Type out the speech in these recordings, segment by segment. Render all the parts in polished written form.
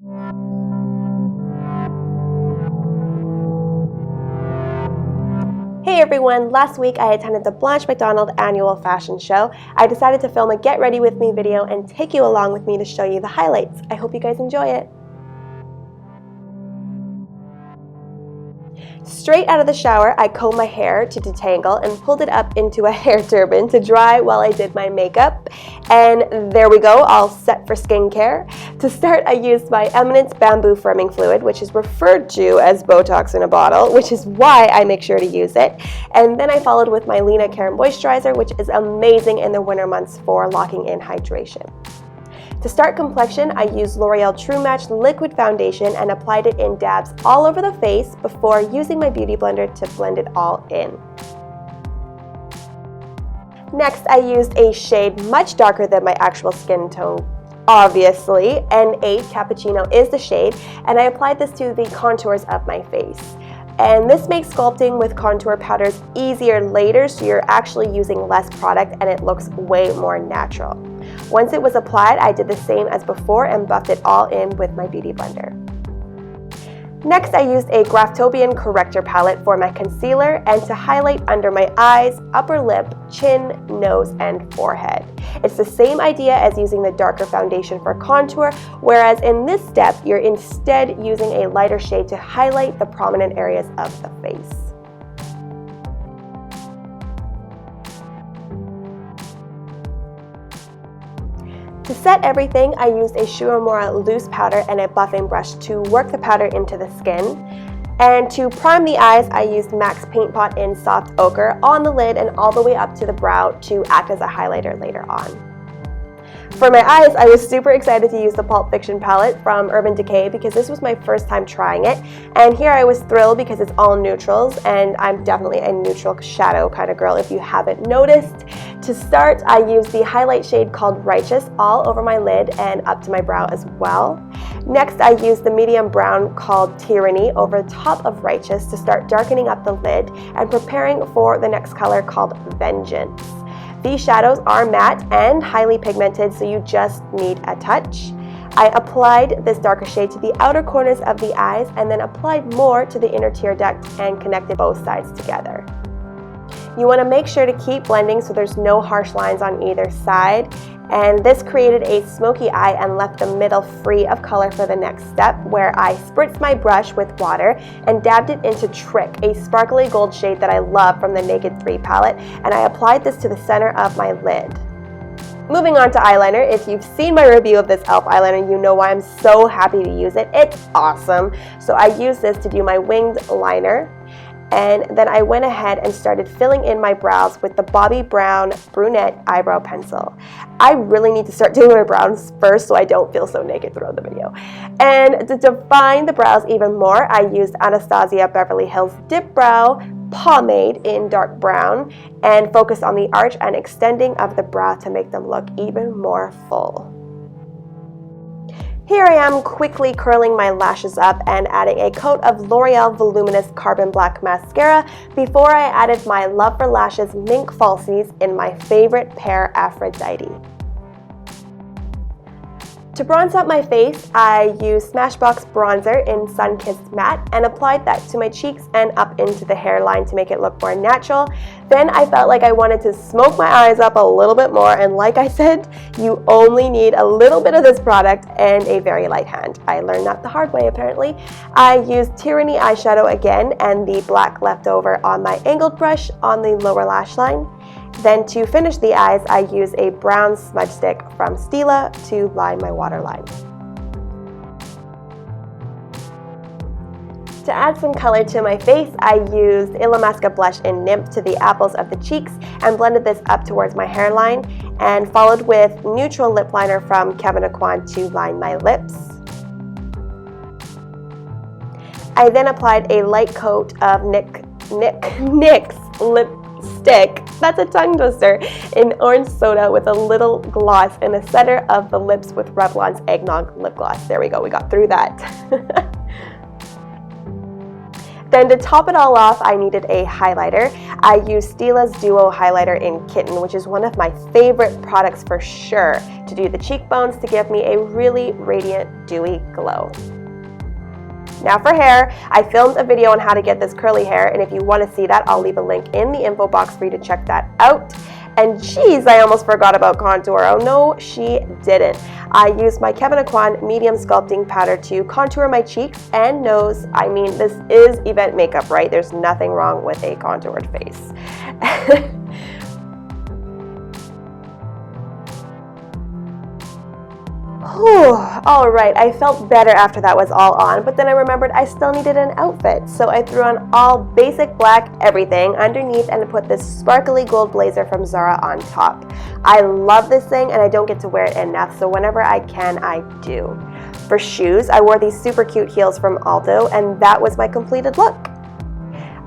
Hey everyone, last week I attended the Blanche Macdonald annual fashion show. I decided to film a get ready with me video and take you along with me to show you the highlights. I hope you guys enjoy it. Straight out of the shower, I combed my hair to detangle and pulled it up into a hair turban to dry while I did my makeup. And there we go, all set for skincare. To start, I used my Eminence Bamboo Firming Fluid, which is referred to as Botox in a bottle, which is why I make sure to use it. And then I followed with my Lena Care Moisturizer, which is amazing in the winter months for locking in hydration. To start complexion, I used L'Oreal True Match Liquid Foundation and applied it in dabs all over the face before using my beauty blender to blend it all in. Next, I used a shade much darker than my actual skin tone, obviously. N8 Cappuccino is the shade, and I applied this to the contours of my face. And this makes sculpting with contour powders easier later, so you're actually using less product and it looks way more natural. Once it was applied, I did the same as before and buffed it all in with my beauty blender. Next, I used a Graftobian corrector palette for my concealer and to highlight under my eyes, upper lip, chin, nose, and forehead. It's the same idea as using the darker foundation for contour, whereas in this step, you're instead using a lighter shade to highlight the prominent areas of the face. To set everything, I used a Shuamura loose powder and a buffing brush to work the powder into the skin. And to prime the eyes, I used MAC's Paint Pot in Soft Ochre on the lid and all the way up to the brow to act as a highlighter later on. For my eyes, I was super excited to use the Pulp Fiction palette from Urban Decay because this was my first time trying it. And here I was thrilled because it's all neutrals and I'm definitely a neutral shadow kind of girl if you haven't noticed. To start, I used the highlight shade called Righteous all over my lid and up to my brow as well. Next, I used the medium brown called Tyranny over the top of Righteous to start darkening up the lid and preparing for the next color called Vengeance. These shadows are matte and highly pigmented, so you just need a touch. I applied this darker shade to the outer corners of the eyes and then applied more to the inner tear duct and connected both sides together. You want to make sure to keep blending so there's no harsh lines on either side. And this created a smoky eye and left the middle free of color for the next step, where I spritzed my brush with water and dabbed it into Trick, a sparkly gold shade that I love from the Naked 3 palette, and I applied this to the center of my lid. Moving on to eyeliner, if you've seen my review of this e.l.f. eyeliner, you know why I'm so happy to use it. It's awesome. So I used this to do my winged liner. And then I went ahead and started filling in my brows with the Bobbi Brown Brunette Eyebrow Pencil. I really need to start doing my brows first so I don't feel so naked throughout the video. And to define the brows even more, I used Anastasia Beverly Hills Dip Brow Pomade in dark brown and focused on the arch and extending of the brow to make them look even more full. Here I am quickly curling my lashes up and adding a coat of L'Oreal Voluminous Carbon Black Mascara before I added my Love for Lashes Mink Falsies in my favorite pair, Aphrodite. To bronze up my face, I used Smashbox Bronzer in Sun-Kissed Matte and applied that to my cheeks and up into the hairline to make it look more natural. Then I felt like I wanted to smoke my eyes up a little bit more, and like I said, you only need a little bit of this product and a very light hand. I learned that the hard way apparently. I used Tyranny eyeshadow again and the black leftover on my angled brush on the lower lash line. Then to finish the eyes, I use a brown smudge stick from Stila to line my waterline. To add some color to my face, I used Illamasqua blush in Nymph to the apples of the cheeks and blended this up towards my hairline, and followed with neutral lip liner from Kevyn Aucoin to line my lips. I then applied a light coat of NYX lipstick, that's a tongue twister, in orange soda with a little gloss in the center of the lips with Revlon's Eggnog lip gloss. There we go, we got through that. Then to top it all off, I needed a highlighter. I used Stila's Duo highlighter in Kitten, which is one of my favorite products for sure, to do the cheekbones to give me a really radiant, dewy glow. Now for hair, I filmed a video on how to get this curly hair, and if you want to see that, I'll leave a link in the info box for you to check that out. And geez, I almost forgot about contour. Oh no, she didn't. I used my Kevin Aucoin medium sculpting powder to contour my cheeks and nose. I mean, this is event makeup, right? There's nothing wrong with a contoured face. Alright, I felt better after that was all on, but then I remembered I still needed an outfit, so I threw on all basic black everything underneath and put this sparkly gold blazer from Zara on top. I love this thing and I don't get to wear it enough, so whenever I can, I do. For shoes, I wore these super cute heels from Aldo, and that was my completed look.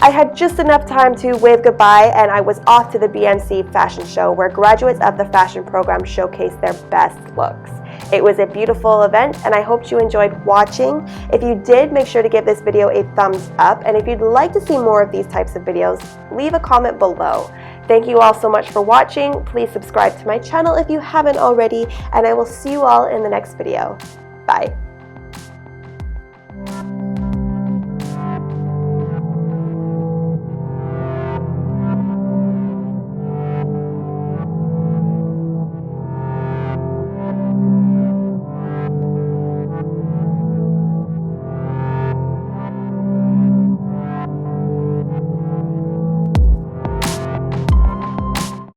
I had just enough time to wave goodbye, and I was off to the BMC fashion show where graduates of the fashion program showcased their best looks. It was a beautiful event, and I hope you enjoyed watching. If you did, make sure to give this video a thumbs up, and if you'd like to see more of these types of videos, leave a comment below. Thank you all so much for watching. Please subscribe to my channel if you haven't already, and I will see you all in the next video. Bye.